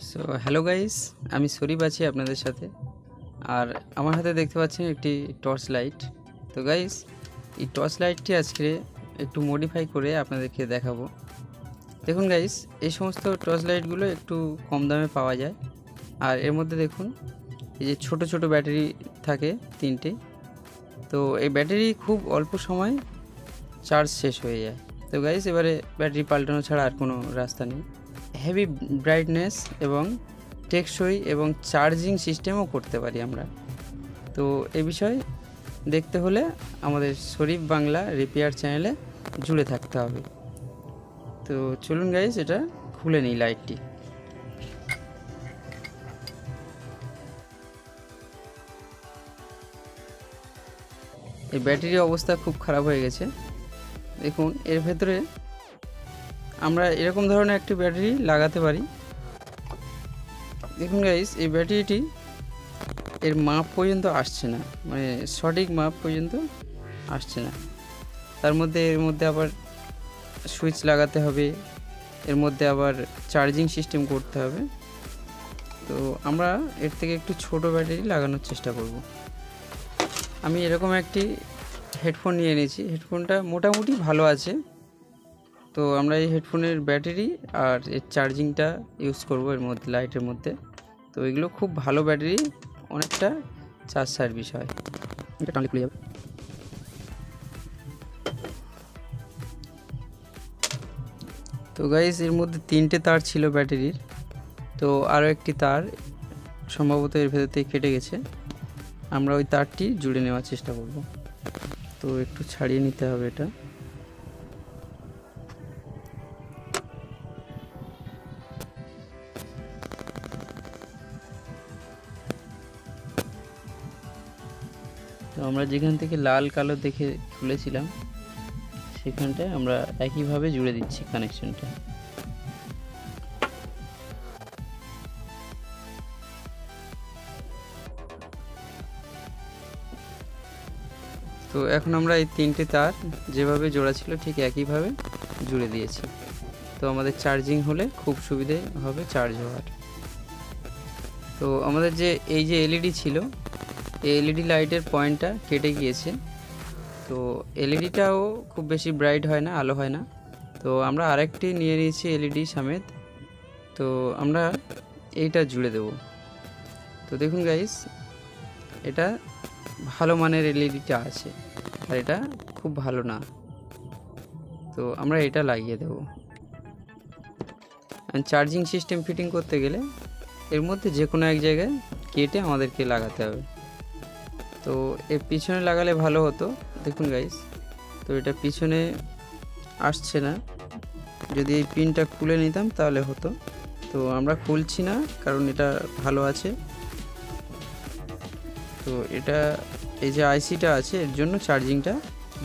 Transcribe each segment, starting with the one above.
So hello guys, আমি শরীফ আছি আপনাদের সাথে। আর আমার হাতে দেখতে পাচ্ছেন একটি টর্চ লাইট। তো গাইস, এই টর্চ লাইটটি আজকে একটু মডিফাই করে আপনাদেরকে দেখাবো। দেখুন গাইস, এই সমস্ত টর্চ লাইটগুলো একটু কম দামে পাওয়া যায়। আর এর মধ্যে দেখুন, এই যে ছোট ছোট ব্যাটারি থাকে 3টে। তো এই ব্যাটারি খুব অল্প সময় চার্জ শেষ হয়ে যায়। তো গাইস, এবারে ব্যাটারি পাল্টানো ছাড়া আর কোনো রাস্তা নেই। হেভি ব্রাইটনেস এবং টেকসই এবং চার্জিং সিস্টেমও করতে পারি আমরা। তো এই বিষয়ে দেখতে হলে আমাদের শরীফ বাংলা রিপেয়ার চ্যানেলে জুড়ে থাকতে হবে। তো চলুন গাইস, এটা খুলে নিই লাইটটি। এই ব্যাটারির অবস্থা খুব খারাপ হয়ে গেছে। দেখুন, এর ভেতরে আমরা এরকম ধরনের একটি ব্যাটারি লাগাতে পারি। দেখুন গাইস, এই ব্যাটারিটি এর মাপ পর্যন্ত আসছে না, মানে সঠিক মাপ পর্যন্ত আসছে না। এর মধ্যে আবার সুইচ লাগাতে হবে, এর মধ্যে আবার চার্জিং সিস্টেম করতে হবে। তো আমরা এর থেকে একটু ছোট ব্যাটারি লাগানোর চেষ্টা করব। আমি এরকম একটি হেডফোন নিয়ে নিয়েছি। হেডফোনটা মোটামুটি ভালো আছে। তো আমরা এই হেডফোনের ব্যাটারি আর এর চার্জিংটা ইউজ করব এর মধ্যে, লাইটের মধ্যে। তো এগুলো খুব ভালো ব্যাটারি, অনেকটা চার্জ সার্ভিস হয়। এটা টানলে খুলে যাবে। তো গাইস, এর মধ্যে 3টে তার ছিল ব্যাটারির। তো আরও একটি তার সম্ভবত এর ভেতর থেকে কেটে গেছে। আমরা ওই তারটি জুড়ে নেওয়ার চেষ্টা করব। তো একটু ছাড়িয়ে নিতে হবে এটা। তো আমরা যেখান থেকে লাল কালো দেখে খুলেছিলাম, সেখানটায় আমরা একইভাবে জুড়ে দিচ্ছি কানেকশনটা। তো এখন আমরা এই 3টে তার যেভাবে জোড়া ছিল ঠিক একইভাবে জুড়ে দিয়েছি। তো আমাদের চার্জিং হলে খুব সুবিধে হবে চার্জ হওয়ার। তো আমাদের এই যে এলইডি ছিল, এই এলইডি লাইটের পয়েন্টটা কেটে গিয়েছে। তো এলইডিটাও খুব বেশি ব্রাইট হয় না, আলো হয় না। তো আমরা আরেকটি নিয়ে নিয়েছি এলইডি সমেত। তো আমরা এইটা জুড়ে দেব। তো দেখুন গাইস, এটা ভালো মানের এলইডিটা আছে, আর এটা খুব ভালো না। তো আমরা এটা লাগিয়ে দেব। চার্জিং সিস্টেম ফিটিং করতে গেলে এর মধ্যে যে কোনো এক জায়গায় কেটে আমাদেরকে লাগাতে হবে। তো এর পিছনে লাগালে ভালো হতো। দেখুন গাইস, তো এটা পিছনে আসছে না। যদি এই পিনটা খুলে নিতাম তাহলে হতো। তো আমরা খুলছি না, কারণ এটা ভালো আছে। তো এটা এই যে আইসিটা আছে, এর জন্য চার্জিংটা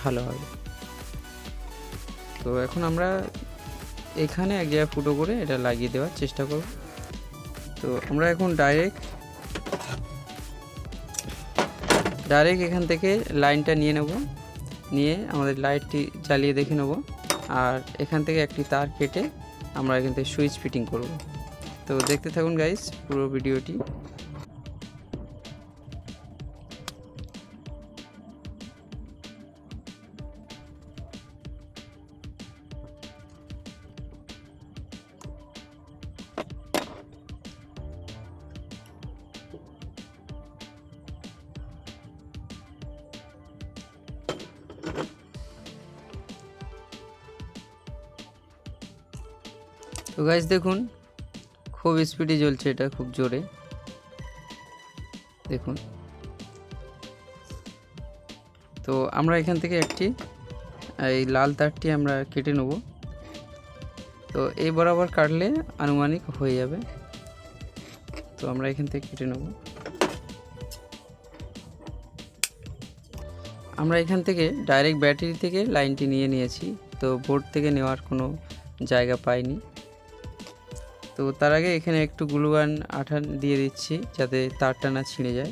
ভালো হবে। তো এখন আমরা এখানে এক জায়গায় ফুটো করে এটা লাগিয়ে দেওয়ার চেষ্টা করব। তো আমরা এখন ডাইরেক্ট এখান থেকে লাইনটা নিয়ে নেব, নিয়ে আমাদের লাইটটি জ্বালিয়ে দেখে নেব। আর এখান থেকে একটি তার কেটে আমরা এখান থেকে সুইচ ফিটিং করব। তো দেখতে থাকুন গাইস পুরো ভিডিওটি। তো গাইস দেখুন, খুব স্পিডে জ্বলছে, এটা খুব জোরে। দেখুন, তো আমরা এখান থেকে এই লাল তারটি আমরা কেটে নেব। তো এই বরাবর কাটলে আনুমানিক হয়ে যাবে। তো আমরা এখান থেকে কেটে নেব। আমরা এখান থেকে ডাইরেক্ট ব্যাটারি থেকে লাইনটি নিয়ে নিয়েছি। তো বোর্ড থেকে নেওয়ার কোনো জায়গা পাইনি। তো তার আগে এখানে একটু গ্লুগান আঠা দিয়ে দিচ্ছি, যাতে তারটা না ছিঁড়ে যায়।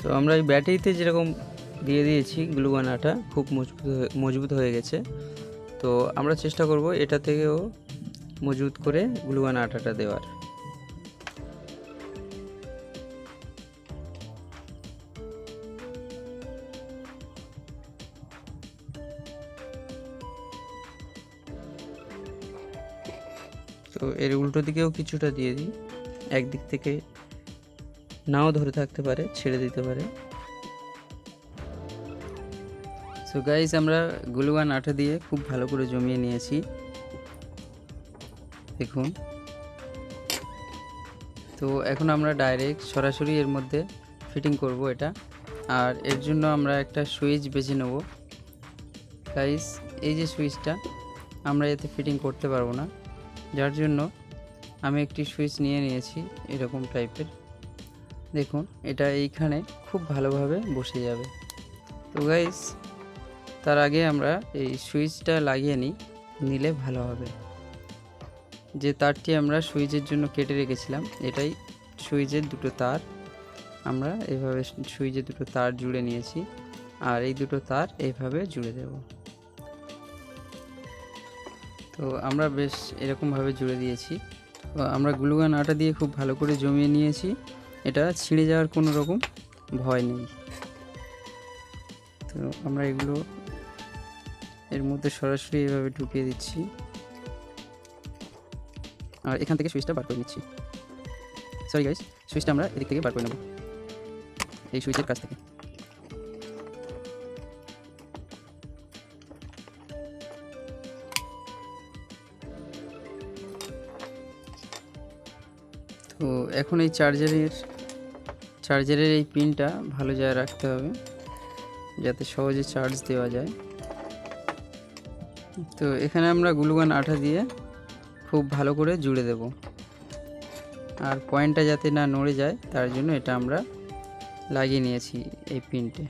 তো আমরা এই ব্যাটারিতে যেরকম দিয়ে দিয়েছি গ্লুগান আটা, খুব মজবুত হয়ে গেছে। তো আমরা চেষ্টা করব এটা থেকেও মজবুত করে গ্লুগান আটাটা দেওয়ার। তো এর উল্টো দিকেও কিছুটা দিয়ে দিই, একদিক থেকে নাও ধরে থাকতে পারে, ছেড়ে দিতে পারে। সো গাইস, আমরা গ্লুগান আটা দিয়ে খুব ভালো করে জমিয়ে নিয়েছি, দেখুন। তো এখন আমরা ডাইরেক্ট সরাসরি এর মধ্যে ফিটিং করব এটা। আর এর জন্য আমরা একটা সুইচ বেছে নেব। গাইস, এই যে সুইচটা, আমরা এতে ফিটিং করতে পারবো না, যার জন্য আমি একটি সুইচ নিয়ে নিয়েছি এরকম টাইপের। দেখুন, এটা এইখানে খুব ভালোভাবে বসে যাবে। তো গাইস, তার আগে আমরা এই সুইচটা লাগিয়ে নিলে ভালো হবে। যে তারটি আমরা সুইচের জন্য কেটে রেখেছিলাম, এটাই সুইচের দুটো তার। আমরা এইভাবে সুইচের দুটো তার জুড়ে নিয়েছি, আর এই দুটো তার এইভাবে জুড়ে দেব। তো আমরা বেশ এরকমভাবে জুড়ে দিয়েছি। তো আমরা গ্লুগান আটা দিয়ে খুব ভালো করে জমিয়ে নিয়েছি, এটা ছিঁড়ে যাওয়ার কোনো রকম ভয় নেই। তো আমরা এগুলো এর মধ্যে সরাসরি এভাবে ঢুকিয়ে দিচ্ছি, আর এখান থেকে সুইচটা বার করে নিচ্ছি। সরি গাইস, সুইচটা আমরা এদিক থেকে বার করে নেব, এই সুইচের কাছ থেকে। তো এখন এই চার্জারের এই পিনটা ভালো জায়গায় রাখতে হবে, যাতে সহজে চার্জ দেওয়া যায়। তো এখানে আমরা গ্লুগান আঠা দিয়ে খুব ভালো করে জুড়ে দেব, আর পয়েন্টটা যাতে না নড়ে যায় তার জন্য এটা আমরা লাগিয়ে নিয়েছি এই পিনটে।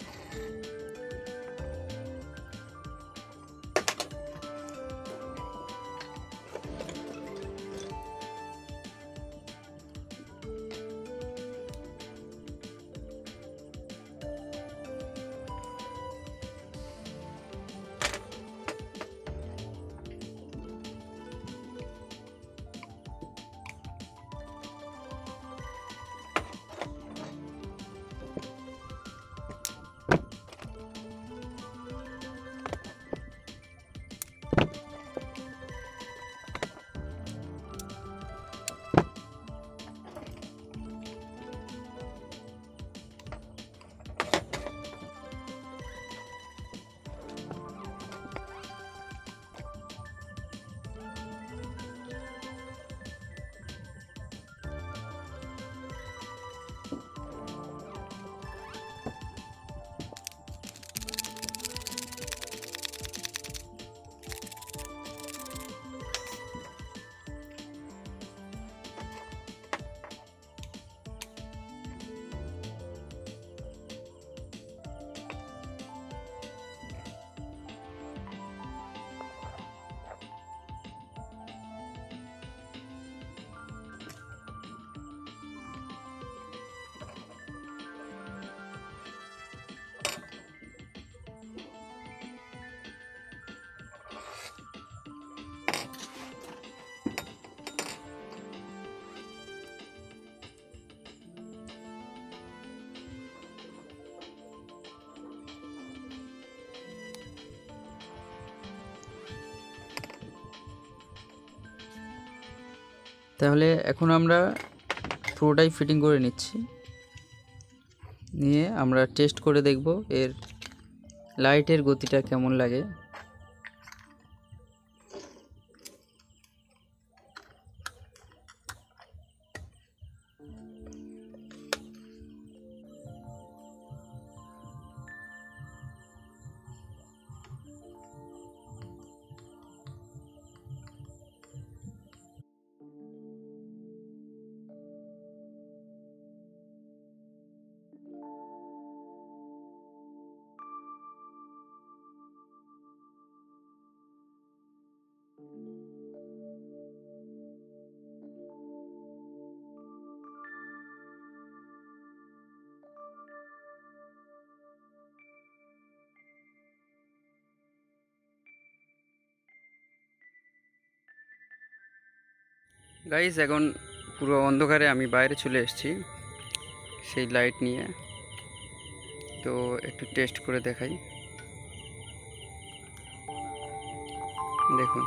তাহলে এখন আমরা পুরোটাই ফিটিং করে নিচ্ছি, নিয়ে আমরা টেস্ট করে দেখব এর লাইটের গতিটা কেমন লাগে। গাইস এখন পুরো অন্ধকারে আমি বাইরে চলে এসেছি সেই লাইট নিয়ে। তো একটু টেস্ট করে দেখাই, দেখুন।